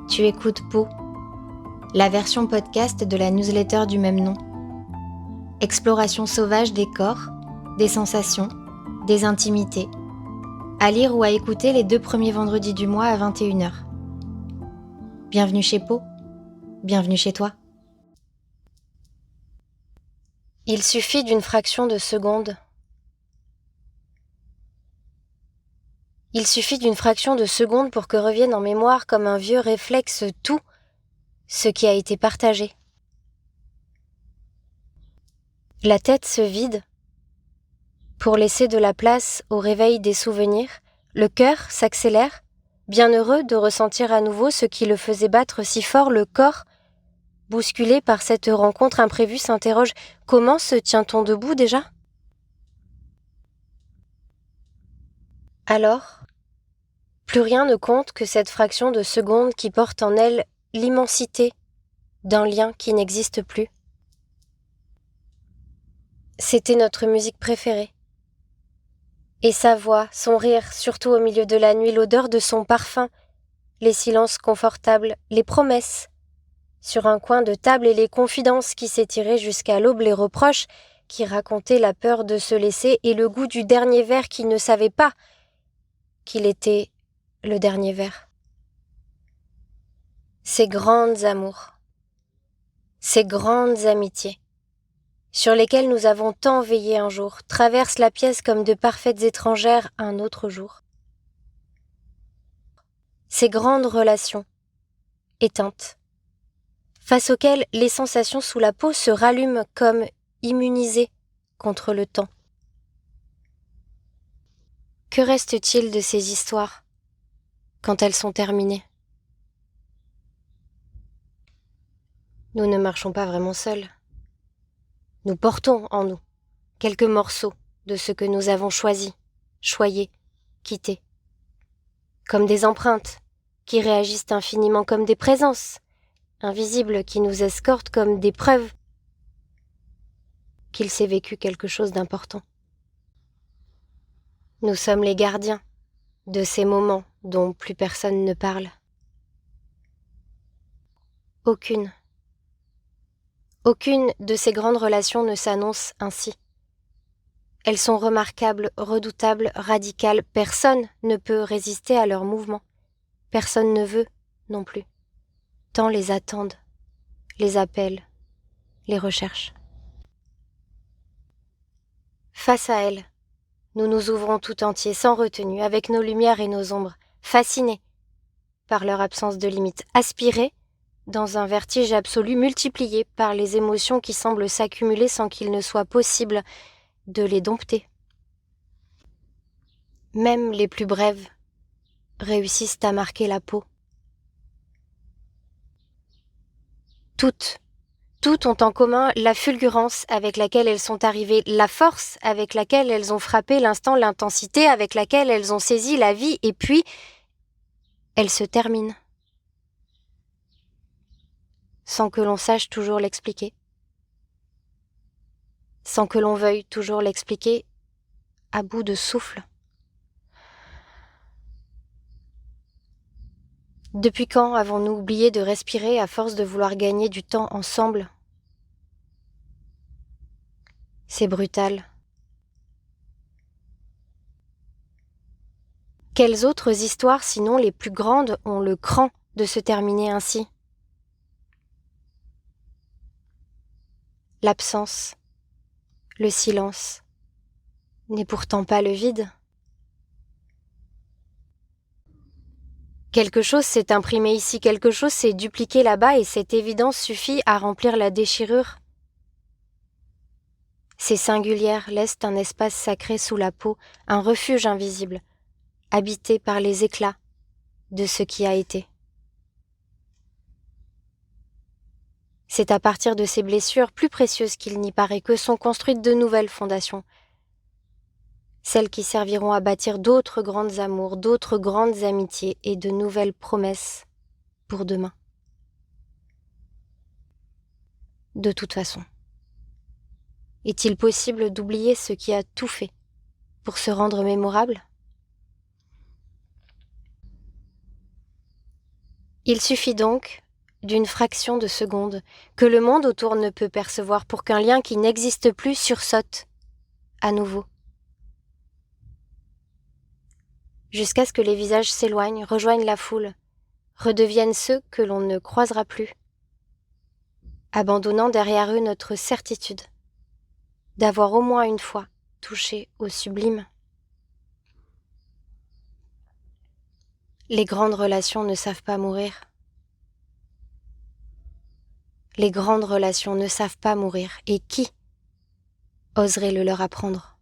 Tu écoutes Pau, la version podcast de la newsletter du même nom. Exploration sauvage des corps, des sensations, des intimités. À lire ou à écouter les 2 premiers vendredis du mois à 21h. Bienvenue chez Pau, bienvenue chez toi. Il suffit d'une fraction de seconde. Il suffit d'une fraction de seconde pour que revienne en mémoire comme un vieux réflexe tout ce qui a été partagé. La tête se vide pour laisser de la place au réveil des souvenirs. Le cœur s'accélère, bien heureux de ressentir à nouveau ce qui le faisait battre si fort. Le corps, bousculé par cette rencontre imprévue, s'interroge « Comment se tient-on debout déjà ?» Alors, plus rien ne compte que cette fraction de seconde qui porte en elle l'immensité d'un lien qui n'existe plus. C'était notre musique préférée. Et sa voix, son rire, surtout au milieu de la nuit, l'odeur de son parfum, les silences confortables, les promesses sur un coin de table et les confidences qui s'étiraient jusqu'à l'aube, les reproches qui racontaient la peur de se laisser et le goût du dernier verre qui ne savait pas qu'il était le dernier verre. Ces grandes amours, ces grandes amitiés, sur lesquelles nous avons tant veillé un jour, traversent la pièce comme de parfaites étrangères un autre jour. Ces grandes relations, éteintes, face auxquelles les sensations sous la peau se rallument comme immunisées contre le temps. Que reste-t-il de ces histoires quand elles sont terminées ? Nous ne marchons pas vraiment seuls. Nous portons en nous quelques morceaux de ce que nous avons choisi, choyé, quitté. Comme des empreintes qui réagissent infiniment, comme des présences invisibles qui nous escortent, comme des preuves qu'il s'est vécu quelque chose d'important. Nous sommes les gardiens de ces moments dont plus personne ne parle. Aucune de ces grandes relations ne s'annonce ainsi. Elles sont remarquables, redoutables, radicales. Personne ne peut résister à leurs mouvements. Personne ne veut non plus. Tant les attendent, les appellent, les recherchent. Face à elles, nous nous ouvrons tout entiers, sans retenue, avec nos lumières et nos ombres, fascinés par leur absence de limite, aspirés dans un vertige absolu, multiplié par les émotions qui semblent s'accumuler sans qu'il ne soit possible de les dompter. Même les plus brèves réussissent à marquer la peau. Toutes ont en commun la fulgurance avec laquelle elles sont arrivées, la force avec laquelle elles ont frappé l'instant, l'intensité avec laquelle elles ont saisi la vie, et puis elles se terminent. Sans que l'on sache toujours l'expliquer. Sans que l'on veuille toujours l'expliquer, à bout de souffle. Depuis quand avons-nous oublié de respirer à force de vouloir gagner du temps ensemble ? C'est brutal. Quelles autres histoires, sinon les plus grandes, ont le cran de se terminer ainsi ? L'absence, le silence, n'est pourtant pas le vide. Quelque chose s'est imprimé ici, quelque chose s'est dupliqué là-bas et cette évidence suffit à remplir la déchirure. Ces singulières laissent un espace sacré sous la peau, un refuge invisible, habité par les éclats de ce qui a été. C'est à partir de ces blessures plus précieuses qu'il n'y paraît que sont construites de nouvelles fondations, celles qui serviront à bâtir d'autres grandes amours, d'autres grandes amitiés et de nouvelles promesses pour demain. De toute façon, est-il possible d'oublier ce qui a tout fait pour se rendre mémorable ? Il suffit donc d'une fraction de seconde que le monde autour ne peut percevoir pour qu'un lien qui n'existe plus sursaute à nouveau. Jusqu'à ce que les visages s'éloignent, rejoignent la foule, redeviennent ceux que l'on ne croisera plus, abandonnant derrière eux notre certitude d'avoir au moins une fois touché au sublime. Les grandes relations ne savent pas mourir. Les grandes relations ne savent pas mourir, et qui oserait le leur apprendre ?